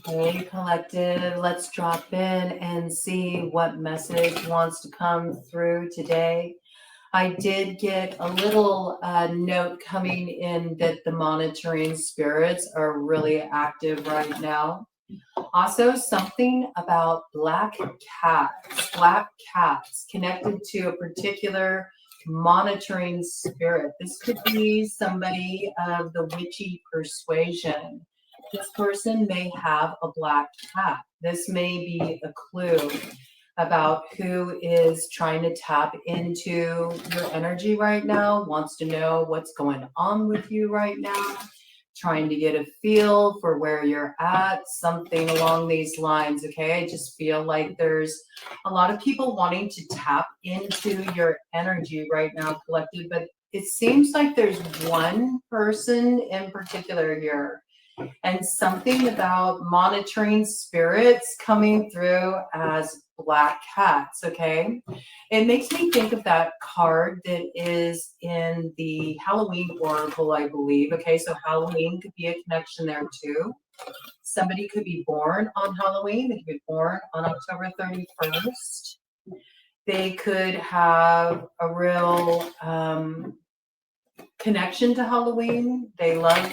Hey, collective, let's drop in and see what message wants to come through today. I did get a little note coming in that the monitoring spirits are really active right now. Also, something about black cats connected to a particular monitoring spirit. This could be somebody of the witchy persuasion. This person may have a black cat. This may be a clue about who is trying to tap into your energy right now, wants to know what's going on with you right now, trying to get a feel for where you're at, something along these lines, okay? I just feel like there's a lot of people wanting to tap into your energy right now, collective, but it seems like there's one person in particular here and something about monitoring spirits coming through as black cats, okay? It makes me think of that card that is in the Halloween Oracle, I believe, okay? So Halloween could be a connection there too. Somebody could be born on Halloween. They could be born on October 31st. They could have a real connection to Halloween. They love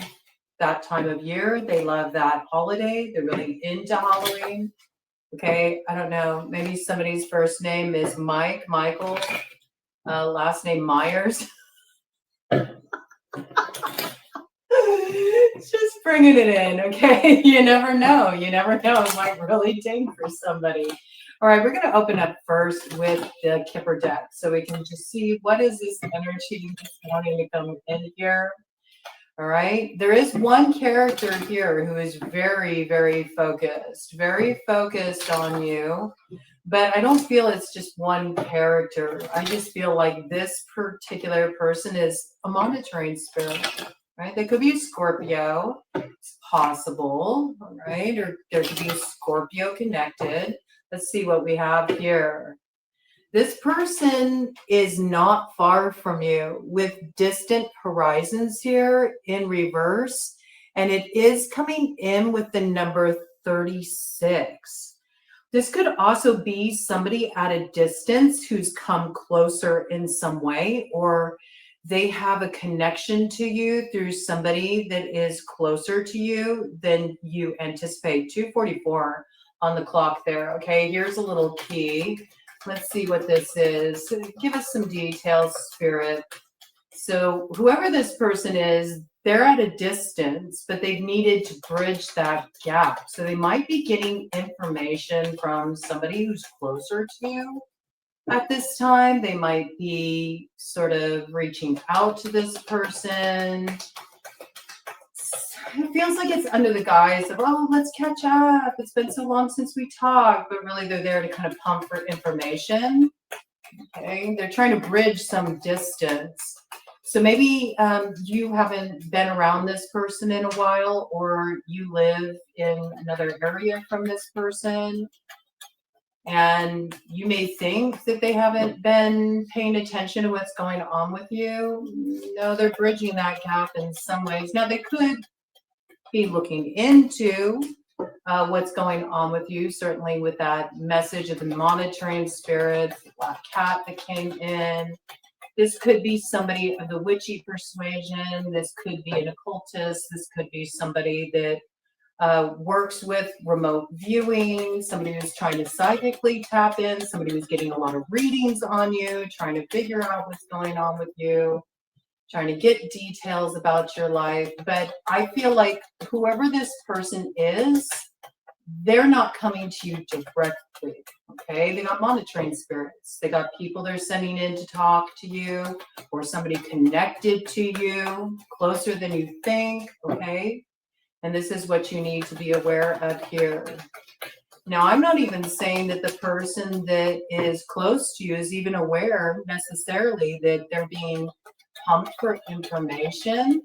that time of year. They love that holiday. They're really into Halloween. Okay, I don't know. Maybe somebody's first name is Michael, last name Myers. Just bringing it in, okay? You never know. You never know. It might really ding for somebody. All right, we're going to open up first with the Kipper deck so we can just see what is this energy that's wanting to come in here. All right, there is one character here who is very, very focused on you, but I don't feel it's just one character. I just feel like this particular person is a monitoring spirit, right? They could be a Scorpio, it's possible, all right? Or there could be a Scorpio connected. Let's see what we have here. This person is not far from you with distant horizons here in reverse, and it is coming in with the number 36. This could also be somebody at a distance who's come closer in some way, or they have a connection to you through somebody that is closer to you than you anticipate. 2:44 on the clock there. Okay, here's a little key. Let's see what this is. Give us some details, Spirit. So whoever this person is, they're at a distance, but they've needed to bridge that gap. So they might be getting information from somebody who's closer to you at this time. They might be sort of reaching out to this person. It feels like it's under the guise of, oh, let's catch up. It's been so long since we talked, but really they're there to kind of pump for information. Okay, they're trying to bridge some distance. So maybe you haven't been around this person in a while, or you live in another area from this person, and you may think that they haven't been paying attention to what's going on with you. No, they're bridging that gap in some ways. Now, they could be looking into what's going on with you, certainly with that message of the monitoring spirit, the black cat that came in. This could be somebody of the witchy persuasion. This could be an occultist. This could be somebody that works with remote viewing, somebody who's trying to psychically tap in, somebody who's getting a lot of readings on you, trying to figure out what's going on with you, trying to get details about your life. But I feel like whoever this person is, they're not coming to you directly, okay? They got monitoring spirits. They got people they're sending in to talk to you, or somebody connected to you, closer than you think, okay? And this is what you need to be aware of here. Now, I'm not even saying that the person that is close to you is even aware necessarily that they're being pumped for information.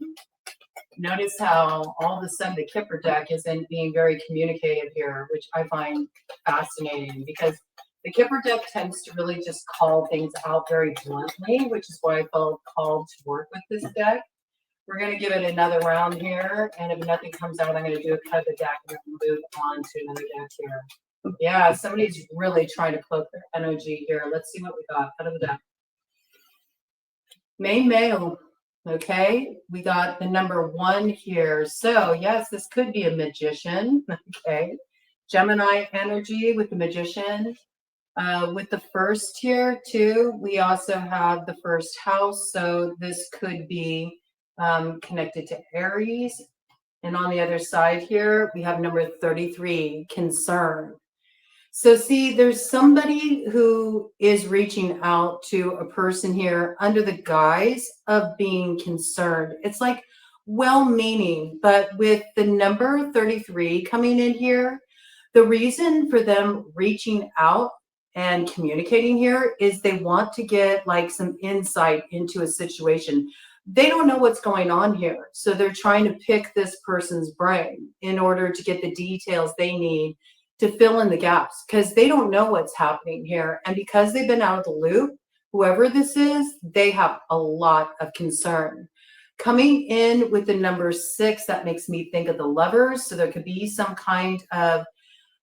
Notice how all of a sudden the Kipper deck isn't being very communicative here, which I find fascinating, because the Kipper deck tends to really just call things out very bluntly, which is why I felt called to work with this deck. We're going to give it another round here, and if nothing comes out, I'm going to do a cut of the deck and move on to another deck here. Yeah, somebody's really trying to cloak their energy here. Let's see what we got. Cut of the deck. Main male. Okay, we got the number 1 here. So yes, this could be a magician. Okay, Gemini energy with the magician. With the first here too, we also have the first house. So this could be connected to Aries. And on the other side here, we have number 33, concern. So see, there's somebody who is reaching out to a person here under the guise of being concerned. It's like well-meaning, but with the number 33 coming in here, the reason for them reaching out and communicating here is they want to get like some insight into a situation. They don't know what's going on here. So they're trying to pick this person's brain in order to get the details they need to fill in the gaps, because they don't know what's happening here. And because they've been out of the loop, whoever this is, they have a lot of concern. Coming in with the number 6, that makes me think of the Lovers. So there could be some kind of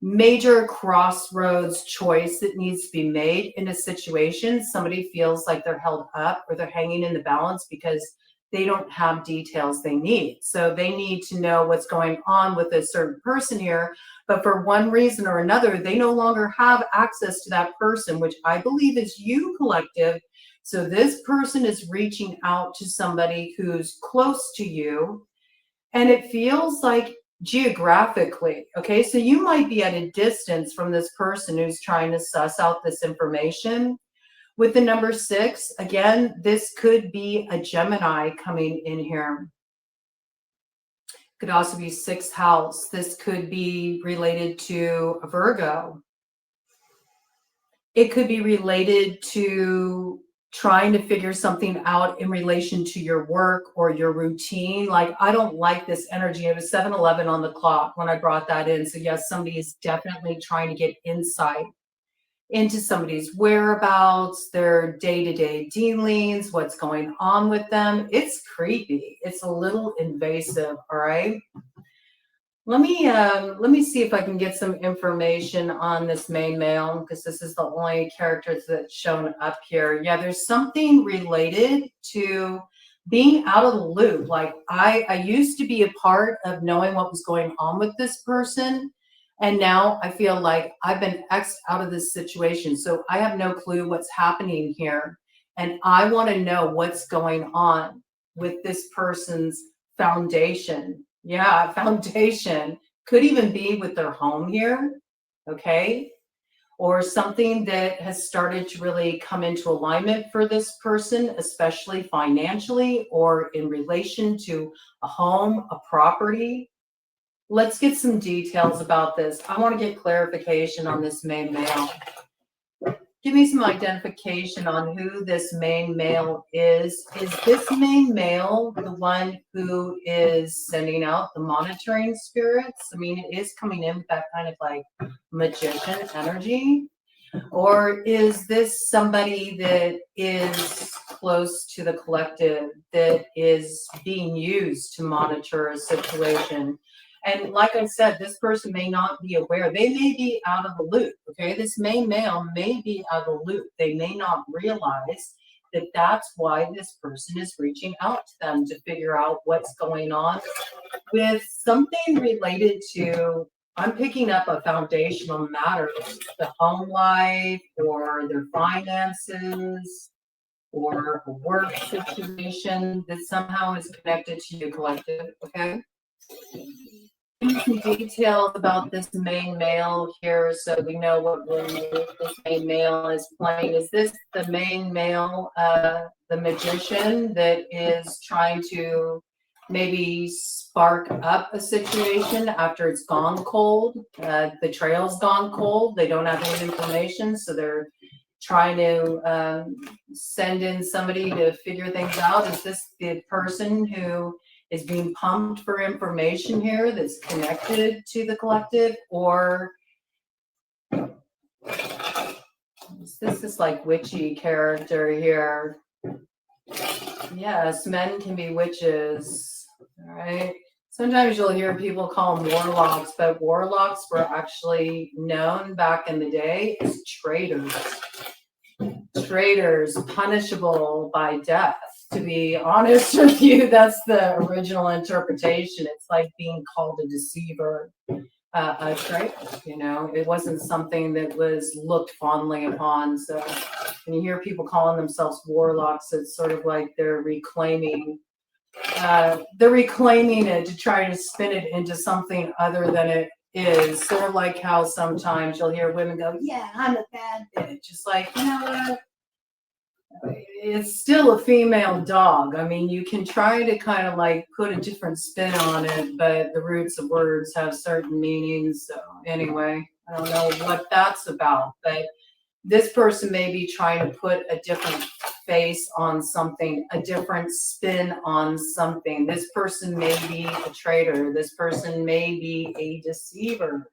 major crossroads choice that needs to be made in a situation. Somebody feels like they're held up or they're hanging in the balance because they don't have details they need. So they need to know what's going on with a certain person here, but for one reason or another, they no longer have access to that person, which I believe is you, collective. So this person is reaching out to somebody who's close to you, and it feels like geographically, okay? So you might be at a distance from this person who's trying to suss out this information. With the number 6, again, this could be a Gemini coming in here. Could also be 6th house. This could be related to a Virgo. It could be related to trying to figure something out in relation to your work or your routine. Like, I don't like this energy. It was 7:11 on the clock when I brought that in. So yes, somebody is definitely trying to get insight into somebody's whereabouts, their day-to-day dealings, what's going on with them. It's creepy. It's a little invasive, all right? Let me see if I can get some information on this main male, because this is the only character that's shown up here. Yeah, there's something related to being out of the loop. Like I used to be a part of knowing what was going on with this person, and now I feel like I've been X'd out of this situation. So I have no clue what's happening here. And I want to know what's going on with this person's foundation. Yeah, foundation. Could even be with their home here, okay? Or something that has started to really come into alignment for this person, especially financially or in relation to a home, a property. Let's get some details about this. I want to get clarification on this main male. Give me some identification on who this main male is. Is this main male the one who is sending out the monitoring spirits? I mean, it is coming in with that kind of like magician energy. Or is this somebody that is close to the collective that is being used to monitor a situation? And like I said, this person may not be aware. They may be out of the loop, okay? This main male may be out of the loop. They may not realize that that's why this person is reaching out to them to figure out what's going on with something related to, I'm picking up a foundational matter, the home life or their finances or a work situation that somehow is connected to you, collective, okay? Some details about this main male here so we know what role this main male is playing. Is this the main male, the magician that is trying to maybe spark up a situation after it's gone cold? The trail's gone cold. They don't have any information, so they're trying to send in somebody to figure things out. Is this the person who is being pumped for information here that's connected to the collective? Or is this like witchy character here? Yes, men can be witches. All right. Sometimes you'll hear people call them warlocks, but warlocks were actually known back in the day as traitors. Traitors punishable by death. To be honest with you, that's the original interpretation. It's like being called a deceiver, a traitor. You know, it wasn't something that was looked fondly upon. So when you hear people calling themselves warlocks, it's sort of like they're reclaiming it to try to spin it into something other than it is. Sort of like how sometimes you'll hear women go, "Yeah, I'm a bad bitch." Just like, you know what? It's still a female dog. I mean, you can try to kind of like put a different spin on it, but the roots of words have certain meanings. So anyway, I don't know what that's about, but this person may be trying to put a different face on something, a different spin on something. This person may be a traitor. This person may be a deceiver.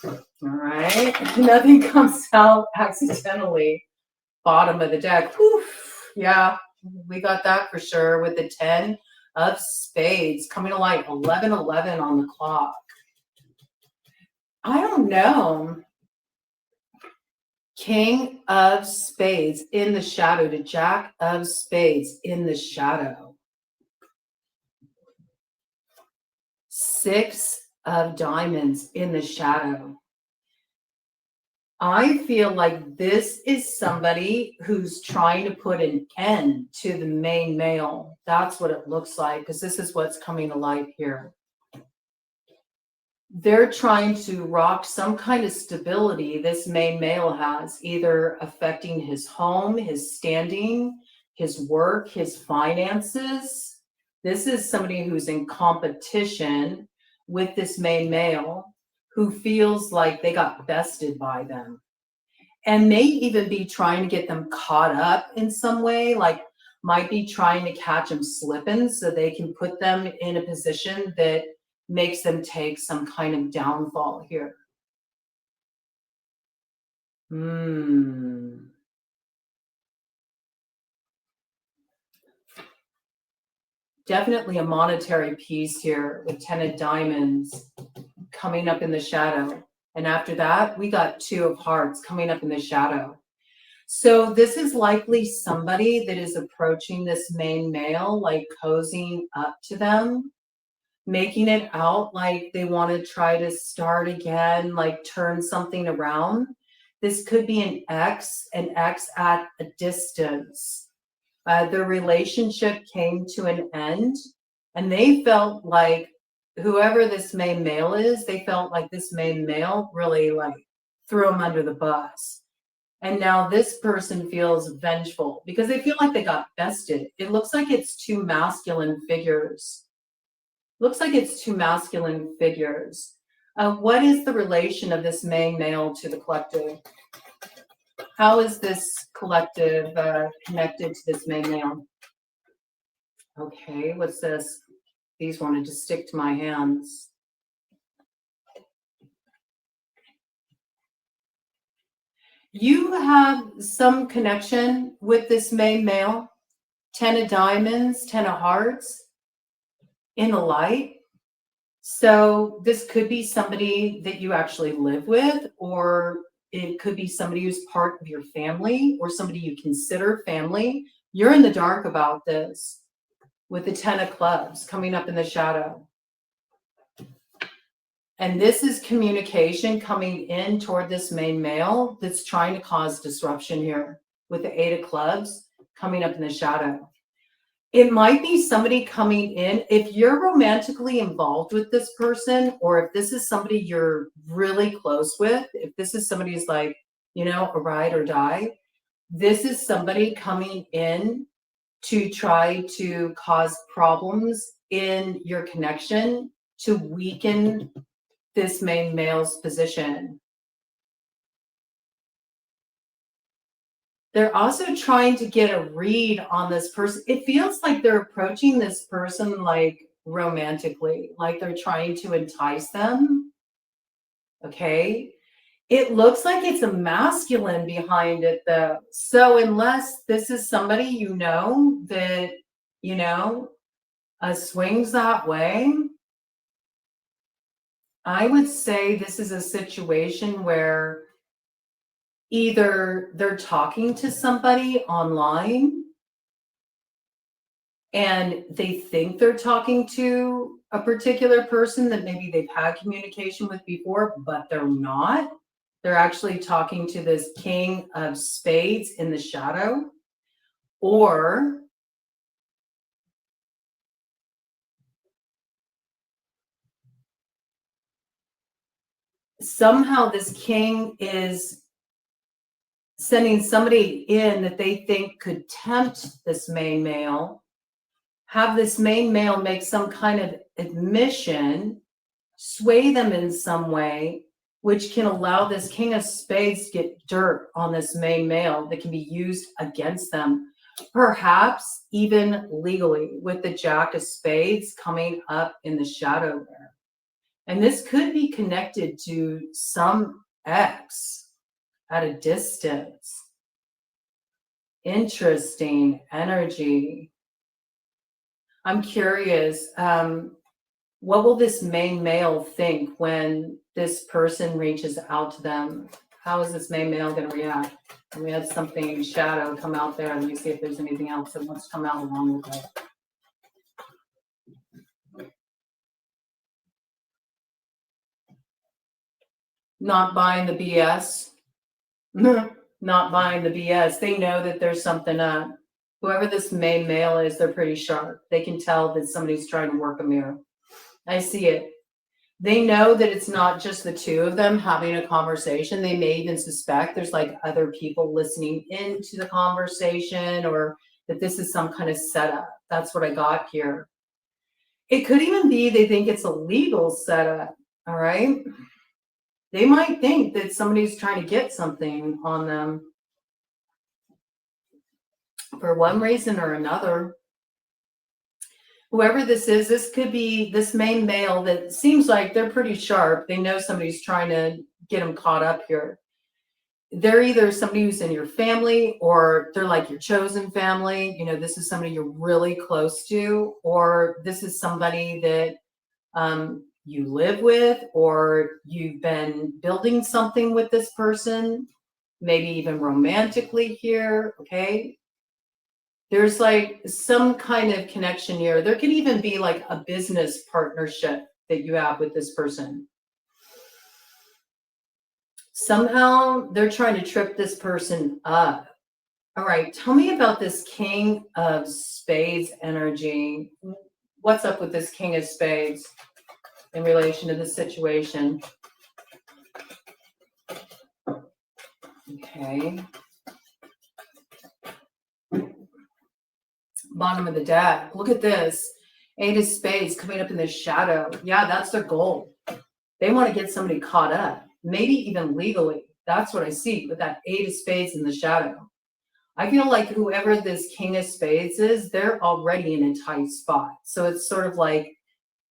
All right. Nothing comes out accidentally. Bottom of the deck. Oof. Yeah, we got that for sure with the 10 of spades coming to light, 11:11 on the clock. I don't know. King of spades in the shadow to jack of spades in the shadow. 6 of diamonds in the shadow. I feel like this is somebody who's trying to put an end to the main male. That's what it looks like, because this is what's coming to light here. They're trying to rock some kind of stability this main male has, either affecting his home, his standing, his work, his finances. This is somebody who's in competition with this main male who feels like they got bested by them, and may even be trying to get them caught up in some way, like might be trying to catch them slipping so they can put them in a position that makes them take some kind of downfall here. Definitely a monetary piece here with 10 of diamonds coming up in the shadow. And after that, we got 2 of hearts coming up in the shadow. So this is likely somebody that is approaching this main male, like cozying up to them, making it out like they want to try to start again, like turn something around. This could be an ex at a distance. Their relationship came to an end, and they felt like whoever this main male is, they felt like this main male really like threw them under the bus. And now this person feels vengeful because they feel like they got bested. It looks like it's 2 masculine figures. Looks like it's 2 masculine figures. What is the relation of this main male to the collective? How is this collective connected to this main male? Okay, what's this? These wanted to stick to my hands. You have some connection with this main male. 10 of diamonds, 10 of hearts in the light. So this could be somebody that you actually live with, or it could be somebody who's part of your family or somebody you consider family. You're in the dark about this with the 10 of clubs coming up in the shadow. And this is communication coming in toward this main male that's trying to cause disruption here with the 8 of clubs coming up in the shadow. It might be somebody coming in. If you're romantically involved with this person, or if this is somebody you're really close with, if this is somebody who's like, you know, a ride or die, this is somebody coming in to try to cause problems in your connection to weaken this main male's position. They're also trying to get a read on this person. It feels like they're approaching this person like romantically, like they're trying to entice them. Okay. It looks like it's a masculine behind it, though. So unless this is somebody you know that, you know, swings that way, I would say this is a situation where either they're talking to somebody online and they think they're talking to a particular person that maybe they've had communication with before, but they're not. They're actually talking to this King of Spades in the shadow. Or somehow this king is sending somebody in that they think could tempt this main male, have this main male make some kind of admission, sway them in some way, which can allow this King of Spades to get dirt on this main male that can be used against them, perhaps even legally, with the Jack of Spades coming up in the shadow there. And this could be connected to some ex at a distance. Interesting energy. I'm curious, what will this main male think when this person reaches out to them? How is this main male going to react? And we had something shadow come out there. Let me see if there's anything else that wants to come out along with it. Not buying the BS. Not buying the BS. They know that there's something up. Whoever this main male is, they're pretty sharp. They can tell that somebody's trying to work a mirror. I see it. They know that it's not just the two of them having a conversation. They may even suspect there's like other people listening into the conversation, or that this is some kind of setup. That's what I got here. It could even be they think it's a legal setup. All right. They might think that somebody's trying to get something on them for one reason or another. Whoever this is, this could be this main male that seems like they're pretty sharp. They know somebody's trying to get them caught up here. They're either somebody who's in your family, or they're like your chosen family. You know, this is somebody you're really close to, or this is somebody that you live with, or you've been building something with this person, maybe even romantically here, okay? There's like some kind of connection here. There could even be like a business partnership that you have with this person. Somehow they're trying to trip this person up. All right, tell me about this King of Spades energy. What's up with this King of Spades in relation to this situation? Okay. Bottom of the deck. Look at this. Eight of Spades coming up in the shadow. Yeah, that's their goal. They want to get somebody caught up, maybe even legally. That's what I see with that Eight of Spades in the shadow. I feel like whoever this King of Spades is, they're already in a tight spot. So it's sort of like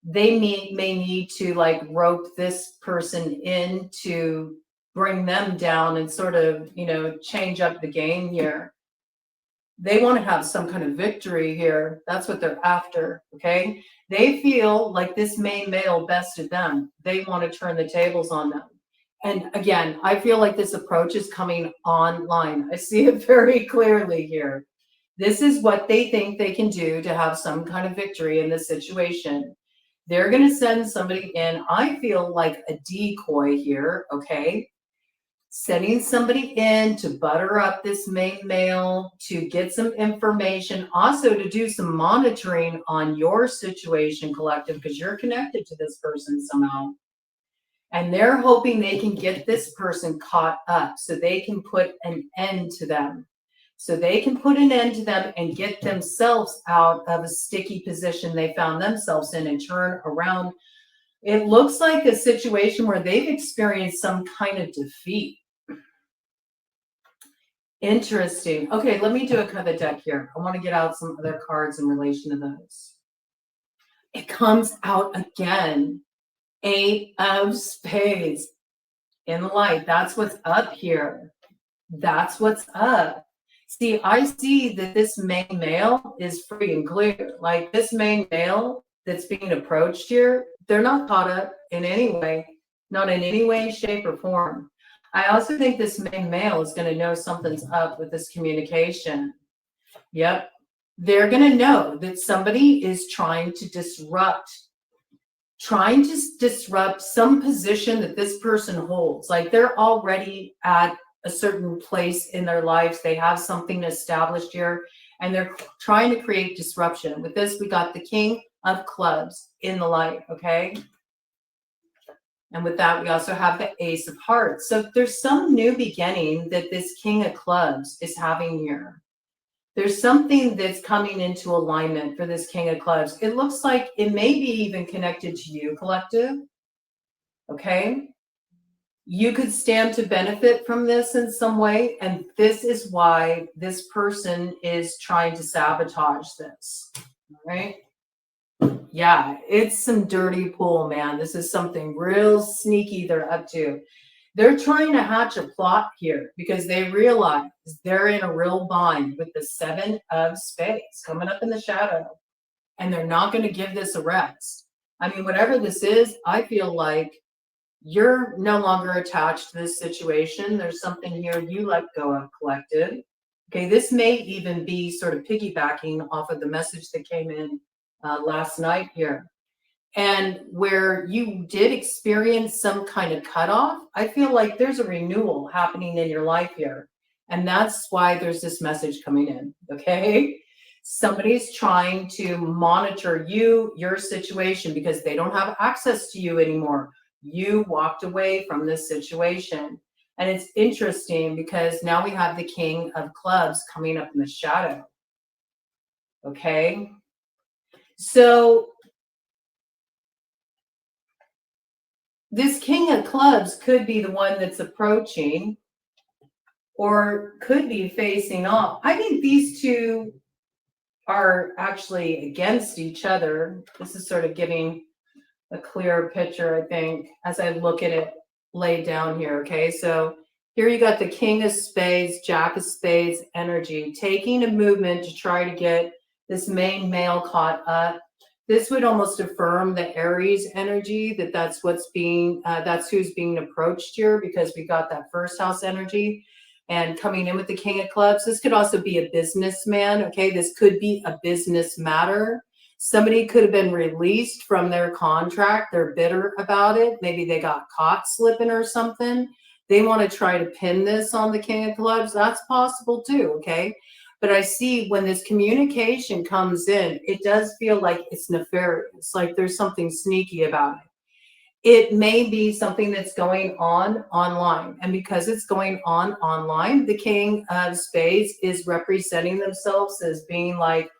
they may need to like rope this person in to bring them down and sort of, you know, change up the game here. They want to have some kind of victory here. That's what they're after, okay? They feel like this main male bested them. They want to turn the tables on them. And again, I feel like this approach is coming online. I see it very clearly here. This is what they think they can do to have some kind of victory in this situation. They're going to send somebody in. I feel like a decoy here, okay? Sending somebody in to butter up this main male, to get some information, also to do some monitoring on your situation, collective, because you're connected to this person somehow. And they're hoping they can get this person caught up so they can put an end to them. So they can put an end to them and get themselves out of a sticky position they found themselves in and turn around. It looks like a situation where they've experienced some kind of defeat. Interesting. Okay, let me do a cover deck here. I want to get out some other cards in relation to those. It comes out again. Eight of Spades. in the light. That's what's up here. That's what's up. See, I see that this main male is free and clear. Like this main male that's being approached here, they're not caught up in any way, not in any way, shape, or form. I also think this main male is going to know something's up with this communication. Yep. They're going to know that somebody is trying to disrupt some position that this person holds. Like they're already at a certain place in their lives. They have something established here and they're trying to create disruption. With this, we got the King of Clubs in the light, okay? And with that, we also have the Ace of Hearts. So there's some new beginning that this King of Clubs is having here. There's something that's coming into alignment for this King of Clubs. It looks like it may be even connected to you, collective, okay? You could stand to benefit from this in some way, and this is why this person is trying to sabotage this, all right? Yeah, it's some dirty pool, man. This is something real sneaky they're up to. They're trying to hatch a plot here because they realize they're in a real bind with the Seven of Spades coming up in the shadow, and they're not going to give this a rest. I mean, whatever this is, I feel like you're no longer attached to this situation. There's something here you let go of, collective. Okay, this may even be sort of piggybacking off of the message that came in last night here. And where you did experience some kind of cutoff, I feel like there's a renewal happening in your life here. And that's why there's this message coming in, okay? Somebody's trying to monitor you, your situation, because they don't have access to you anymore. You walked away from this situation. And it's interesting because now we have the King of Clubs coming up in the shadow. Okay? So this King of Clubs could be the one that's approaching or could be facing off. I think these two are actually against each other. This is sort of giving a clearer picture, I think, as I look at it laid down here, okay? So here you got the King of Spades, Jack of Spades energy, taking a movement to try to get this main male caught up. This would almost affirm the Aries energy, that's what's being, that's who's being approached here, because we got that first house energy. And coming in with the King of Clubs, this could also be a businessman, okay? This could be a business matter. Somebody could have been released from their contract. They're bitter about it. Maybe they got caught slipping or something. They want to try to pin this on the King of Clubs. That's possible too, okay? But I see when this communication comes in, it does feel like it's nefarious, like there's something sneaky about it. It may be something that's going on online. And because it's going on online, the King of Spades is representing themselves as being like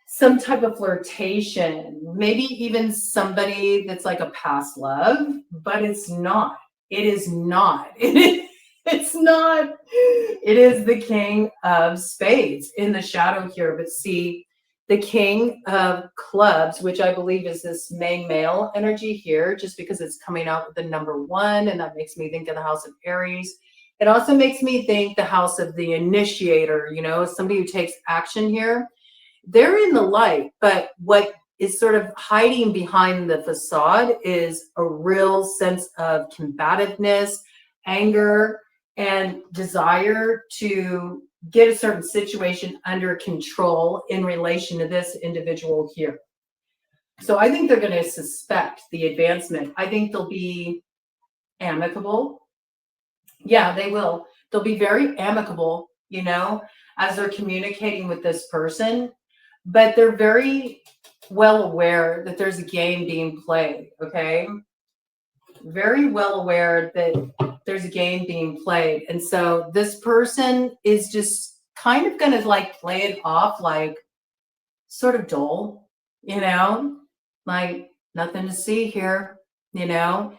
some type of flirtation, maybe even somebody that's like a past love, but it's not. It is not. It's not. It is the King of Spades in the shadow here. But see, the King of Clubs, which I believe is this main male energy here, just because it's coming out with the number 1, and that makes me think of the house of Aries. It also makes me think the house of the initiator, you know, somebody who takes action here. They're in the light, but what is sort of hiding behind the facade is a real sense of combativeness, anger, and desire to get a certain situation under control in relation to this individual here. So I think they're going to suspect the advancement. I think they'll be amicable. Yeah, they will. They'll be very amicable, you know, as they're communicating with this person. But they're very well aware that there's a game being played, okay? Very well aware that there's a game being played. And so this person is just kind of going to like play it off like sort of dull, you know? Like nothing to see here, you know?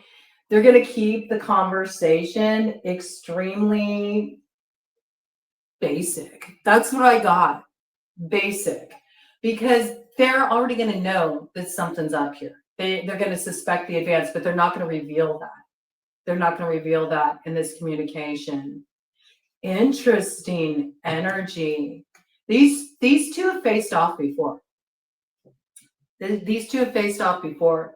They're going to keep the conversation extremely basic. That's what I got. Basic. Because they're already going to know that something's up here. They're going to suspect the advance, but they're not going to reveal that. They're not going to reveal that in this communication. Interesting energy. These two have faced off before. These two have faced off before.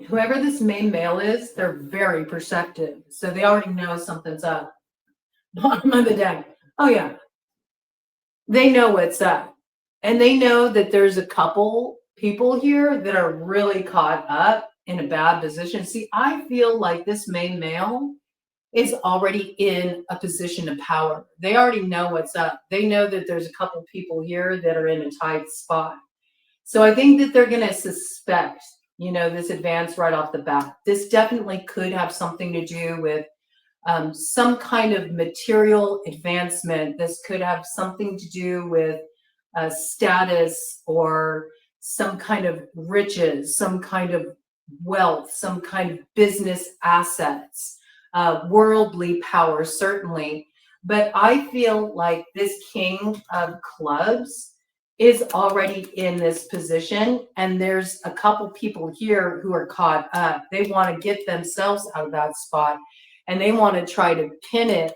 Whoever this main male is, they're very perceptive. So they already know something's up. Bottom of the deck. Oh, yeah. They know what's up. And they know that there's a couple people here that are really caught up in a bad position. See, I feel like this main male is already in a position of power. They already know what's up. They know that there's a couple people here that are in a tight spot. So I think that they're going to suspect, you know, this advance right off the bat. This definitely could have something to do with some kind of material advancement. This could have something to do with status or some kind of riches, some kind of wealth, some kind of business assets, worldly power, certainly. But I feel like this King of Clubs is already in this position, and there's a couple people here who are caught up. They want to get themselves out of that spot, and they want to try to pin it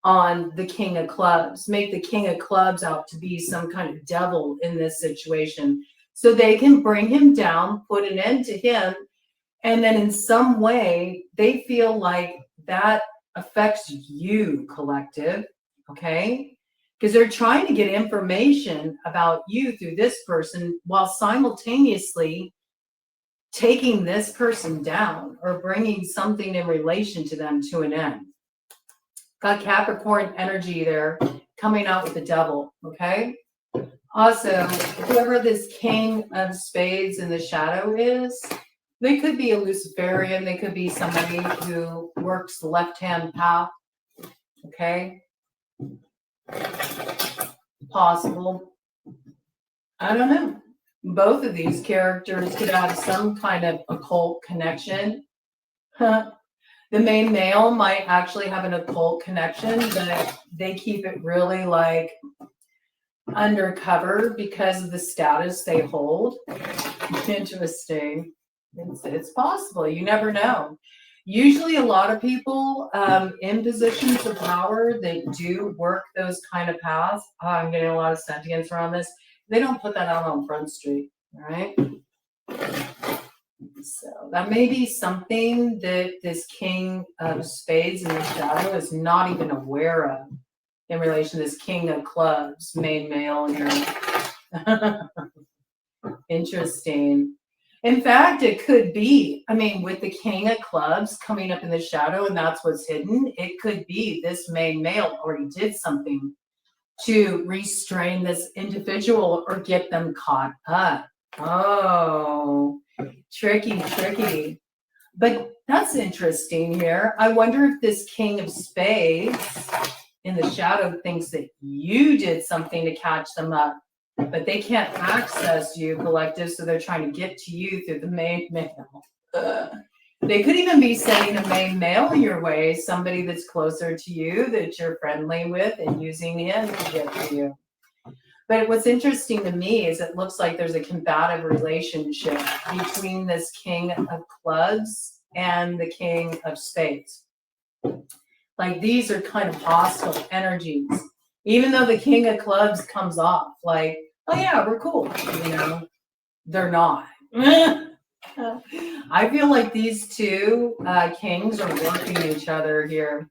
on the King of Clubs, make the King of Clubs out to be some kind of devil in this situation, so they can bring him down, put an end to him, and then in some way, they feel like that affects you, collective, okay? Because they're trying to get information about you through this person while simultaneously taking this person down or bringing something in relation to them to an end. Got Capricorn energy there coming out with the devil, okay? Also, whoever this King of Spades in the shadow is, they could be a Luciferian. They could be somebody who works the left-hand path, okay? Possible. I don't know. Both of these characters could have some kind of occult connection. The main male might actually have an occult connection, but they keep it really like undercover because of the status they hold. Interesting. It's possible. You never know. Usually a lot of people in positions of power that do work those kind of paths, I'm getting a lot of sentience around this, they don't put that out on Front Street, all right? So that may be something that this King of Spades in the shadow is not even aware of in relation to this King of Clubs, main male here. Interesting. In fact, it could be, I mean, with the King of Clubs coming up in the shadow and that's what's hidden, it could be this main male already did something to restrain this individual or get them caught up. Oh, tricky, tricky. But that's interesting here. I wonder if this King of Spades in the shadow thinks that you did something to catch them up, but they can't access you, collective, so they're trying to get to you through the main mail. They could even be sending a main mail your way, somebody that's closer to you that you're friendly with and using him to get to you. But what's interesting to me is it looks like there's a combative relationship between this King of Clubs and the King of Spades. Like these are kind of hostile energies. Even though the King of Clubs comes off like, oh yeah, we're cool, you know, they're not. I feel like these two kings are working each other here.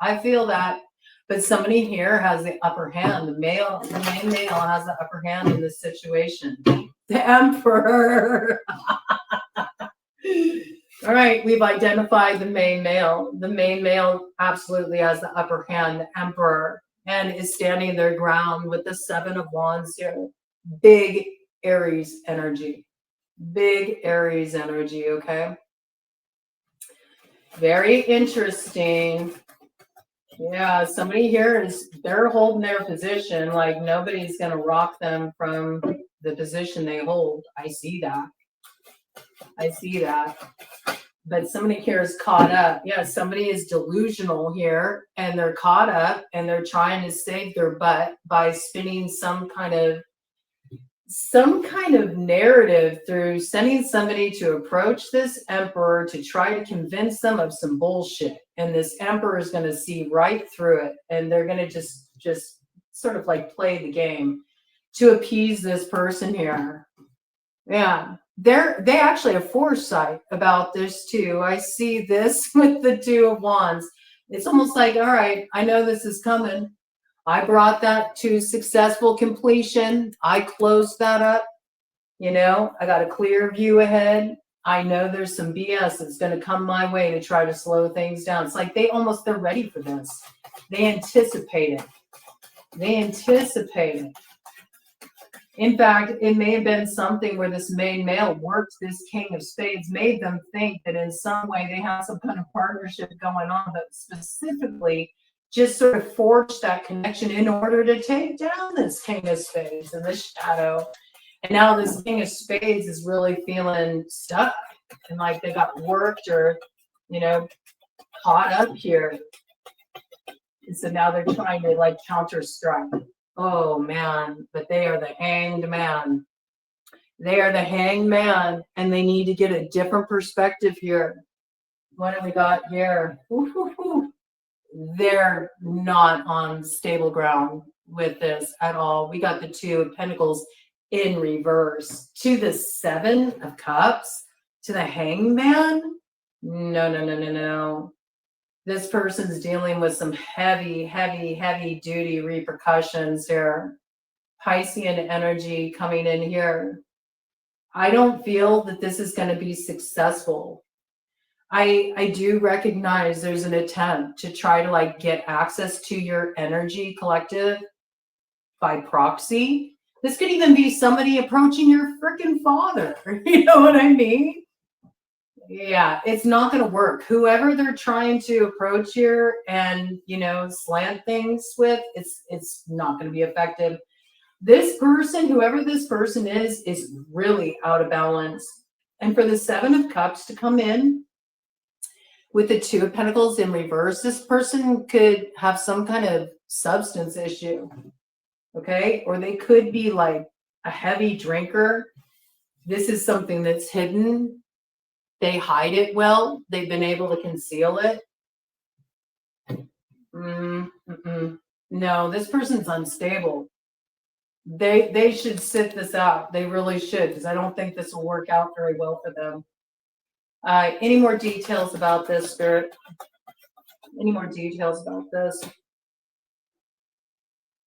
I feel that, but somebody here has the upper hand. The main male has the upper hand in this situation. The Emperor. All right, we've identified the main male. The main male absolutely has the upper hand, the Emperor, and is standing their ground with the Seven of Wands here. Big Aries energy. Big Aries energy, okay? Very interesting. Yeah, somebody here they're holding their position like nobody's going to rock them from the position they hold. I see that. I see that. But somebody here is caught up. Yeah, somebody is delusional here and they're caught up and they're trying to save their butt by spinning some kind of some kind of narrative through sending somebody to approach this emperor to try to convince them of some bullshit. And this emperor is going to see right through it. And they're going to just sort of like play the game to appease this person here. Yeah, they actually have foresight about this too. I see this with the Two of Wands. It's almost like, all right, I know this is coming. I brought that to successful completion. I closed that up. You know, I got a clear view ahead. I know there's some BS that's going to come my way to try to slow things down. It's like they're ready for this. They anticipate it. They anticipate it. In fact, it may have been something where this main male worked this King of Spades, made them think that in some way they have some kind of partnership going on, but specifically just sort of forged that connection in order to take down this King of Spades in the shadow. And now this King of Spades is really feeling stuck and like they got worked or, you know, caught up here. And so now they're trying to like counter strike. Oh man, but they are the hanged man. They are the hanged man, and they need to get a different perspective here. What have we got here? Ooh. They're not on stable ground with this at all. We got the Two of Pentacles in reverse to the Seven of Cups to the hanged man. No. This person's dealing with some heavy duty repercussions here. Piscean energy coming in here. I don't feel that this is going to be successful. I do recognize there's an attempt to try to like get access to your energy, collective, by proxy. This could even be somebody approaching your freaking father. You know what I mean? Yeah, it's not going to work. Whoever they're trying to approach here and, you know, slant things with, it's not going to be effective. This person, whoever this person is really out of balance. And for the Seven of Cups to come in with the Two of Pentacles in reverse, this person could have some kind of substance issue, okay? Or they could be like a heavy drinker. This is something that's hidden. They hide it well. They've been able to conceal it. No, this person's unstable. They should sit this out. They really should, because I don't think this will work out very well for them. Any more details about this, Spirit? Any more details about this?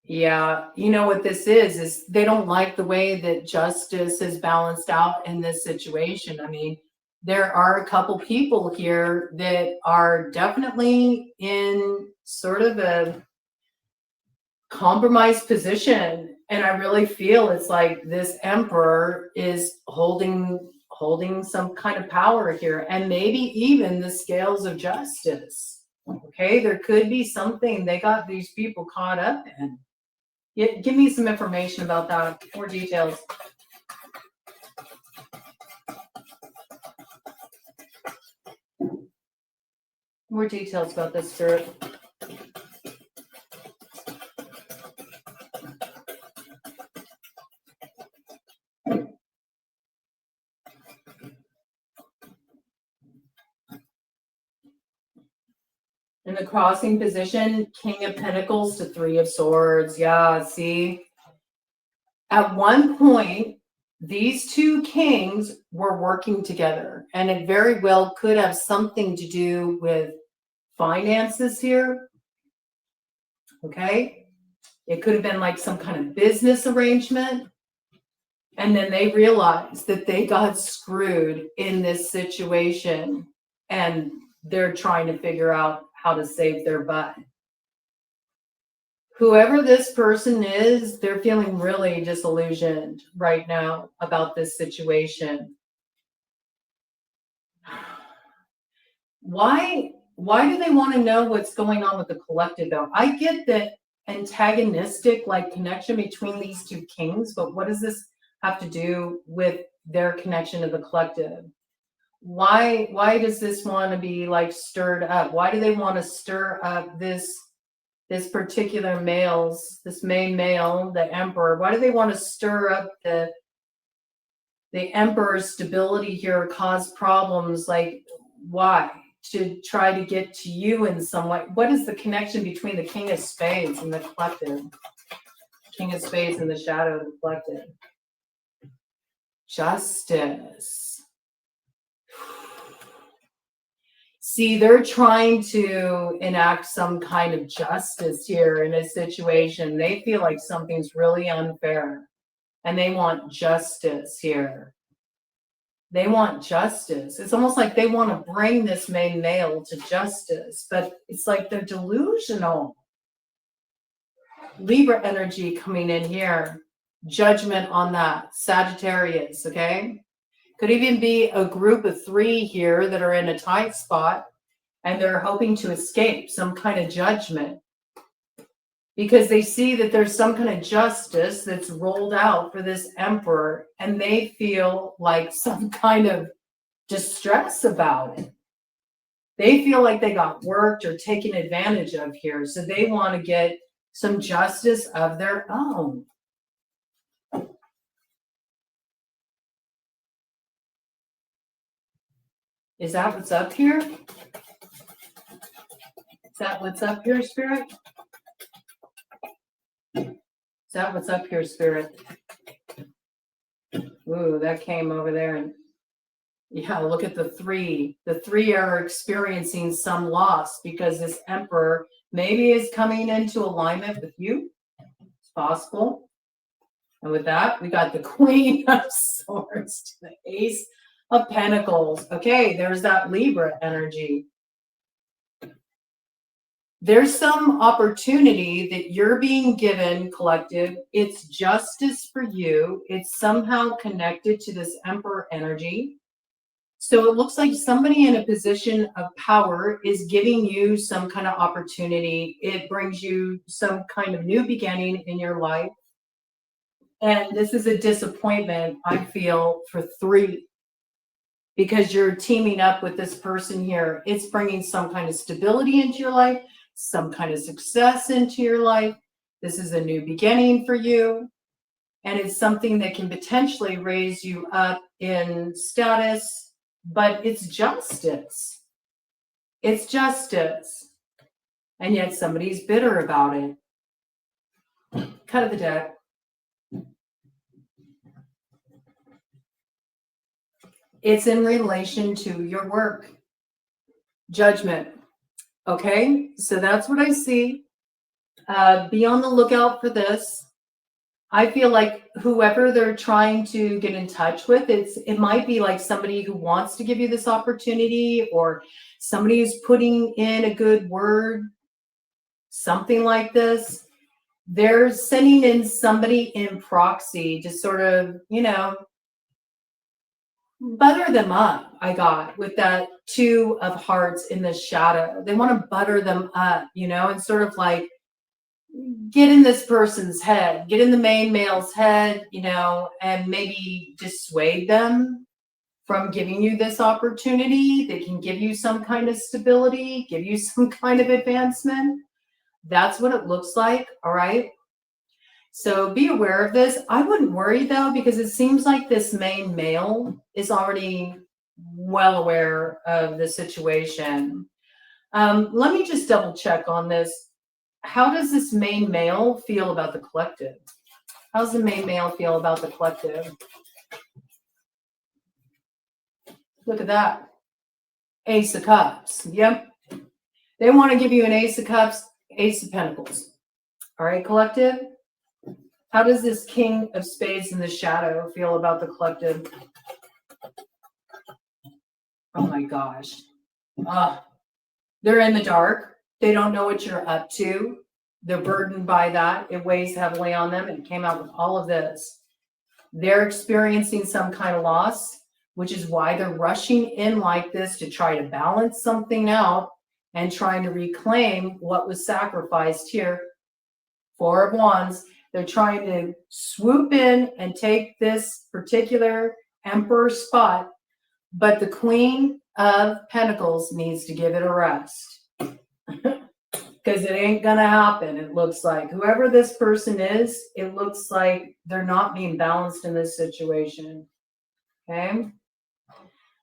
Yeah, you know what this is they don't like the way that justice is balanced out in this situation. I mean, there are a couple people here that are definitely in sort of a compromised position. And I really feel it's like this emperor is holding some kind of power here, and maybe even the scales of justice. Okay, there could be something they got these people caught up in. Give me some information about that, more details. More details about this, Spirit. In the crossing position, King of Pentacles to Three of Swords. Yeah, see? At one point, these two kings were working together, and it very well could have something to do with finances here. Okay? It could have been like some kind of business arrangement. And then they realized that they got screwed in this situation, and they're trying to figure out how to save their butt. Whoever this person is, they're feeling really disillusioned right now about this situation. Why do they want to know what's going on with the collective though? I get that antagonistic like connection between these two kings, but what does this have to do with their connection to the collective? Why does this want to be like stirred up? Why do they want to stir up this this particular this main male, the emperor, why do they want to stir up the emperor's stability here, cause problems? Like, why? To try to get to you in some way. What is the connection between the King of Spades and the collective? King of Spades and the shadow of the collective. Justice. See, they're trying to enact some kind of justice here in a situation. They feel like something's really unfair, and they want justice here. They want justice. It's almost like they want to bring this main male to justice, but it's like they're delusional. Libra energy coming in here. Judgment on that. Sagittarius, okay? Could even be a group of 3 here that are in a tight spot and they're hoping to escape some kind of judgment because they see that there's some kind of justice that's rolled out for this emperor and they feel like some kind of distress about it. They feel like they got worked or taken advantage of here, so they want to get some justice of their own. Is that what's up here? Is that what's up here, Spirit? Is that what's up here, Spirit? Ooh, that came over there. And yeah, look at the 3. The 3 are experiencing some loss because this emperor maybe is coming into alignment with you. It's possible. And with that, we got the Queen of Swords to the Ace of Pentacles. Okay, there's that Libra energy. There's some opportunity that you're being given, collective. It's justice for you. It's somehow connected to this Emperor energy. So it looks like somebody in a position of power is giving you some kind of opportunity. It brings you some kind of new beginning in your life. And this is a disappointment, I feel, for 3. Because you're teaming up with this person here. It's bringing some kind of stability into your life, some kind of success into your life. This is a new beginning for you. And it's something that can potentially raise you up in status, but it's justice. It's justice. And yet somebody's bitter about it. Cut of the deck. It's in relation to your work. Judgment. Okay, so that's what I see. Be on the lookout for this. I feel like whoever they're trying to get in touch with, it might be like somebody who wants to give you this opportunity or somebody who's putting in a good word, something like this. They're sending in somebody in proxy to sort of, butter them up. I got with that 2 of hearts in the shadow. They want to butter them up, and sort of like get in this person's head, get in the main male's head, and maybe dissuade them from giving you this opportunity. They can give you some kind of stability, give you some kind of advancement. That's what it looks like. All right. So be aware of this. I wouldn't worry though, because it seems like this main male is already well aware of the situation. Let me just double check on this. How does this main male feel about the collective? How does the main male feel about the collective? Look at that. Ace of Cups. Yep. They want to give you an Ace of Cups, Ace of Pentacles. All right, collective. How does this King of Spades in the shadow feel about the collective? Oh my gosh. They're in the dark. They don't know what you're up to. They're burdened by that. It weighs heavily on them. And it came out with all of this. They're experiencing some kind of loss, which is why they're rushing in like this to try to balance something out and trying to reclaim what was sacrificed here. 4 of Wands. They're trying to swoop in and take this particular emperor spot, but the Queen of Pentacles needs to give it a rest. because it ain't gonna happen. It looks like whoever this person is, it looks like they're not being balanced in this situation. Okay,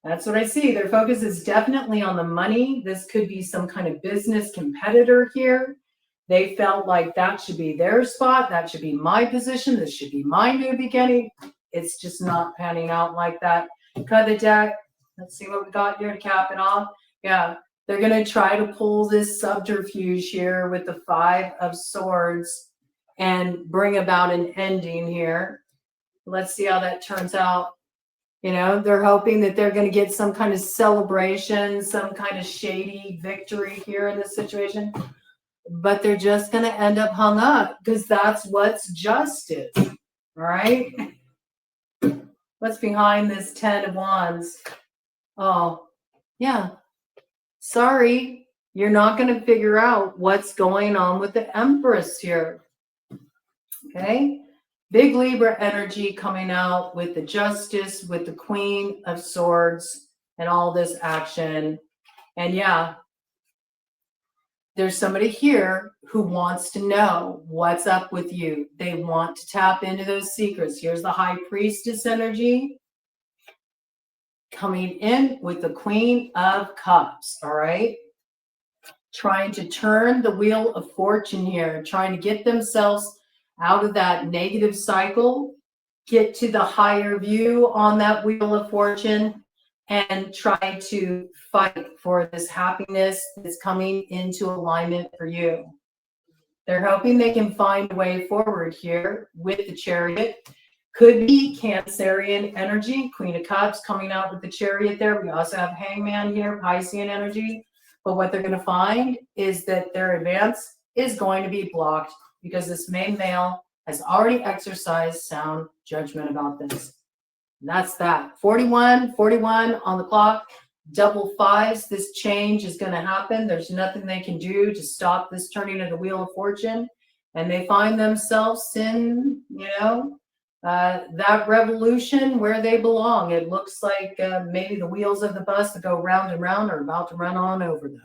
that's what I see. Their focus is definitely on the money. This could be some kind of business competitor here. They felt like that should be their spot, that should be my position, this should be my new beginning. It's just not panning out like that. Cut the deck. Let's see what we got here to cap it off. Yeah, they're going to try to pull this subterfuge here with the 5 of Swords and bring about an ending here. Let's see how that turns out. You know, they're hoping that they're going to get some kind of celebration, some kind of shady victory here in this situation. But they're just going to end up hung up because that's what's justice. All right. What's behind this 10 of Wands? Oh, yeah. Sorry, you're not going to figure out what's going on with the Empress here. Okay. Big Libra energy coming out with the Justice, with the Queen of Swords, and all this action. And yeah, there's somebody here who wants to know what's up with you. They want to tap into those secrets. Here's the High Priestess energy coming in with the Queen of Cups, all right? Trying to turn the wheel of fortune here, trying to get themselves out of that negative cycle, get to the higher view on that wheel of fortune, and try to fight for this happiness that's coming into alignment for you. They're hoping they can find a way forward here with the Chariot. Could be Cancerian energy, Queen of Cups coming out with the Chariot there. We also have Hangman here, Piscean energy. But what they're going to find is that their advance is going to be blocked because this main male has already exercised sound judgment about this. And that's that. 41 on the clock, double 5s. This change is going to happen. There's nothing they can do to stop this turning of the wheel of fortune. And they find themselves in, that revolution where they belong. It looks like maybe the wheels of the bus that go round and round are about to run on over them.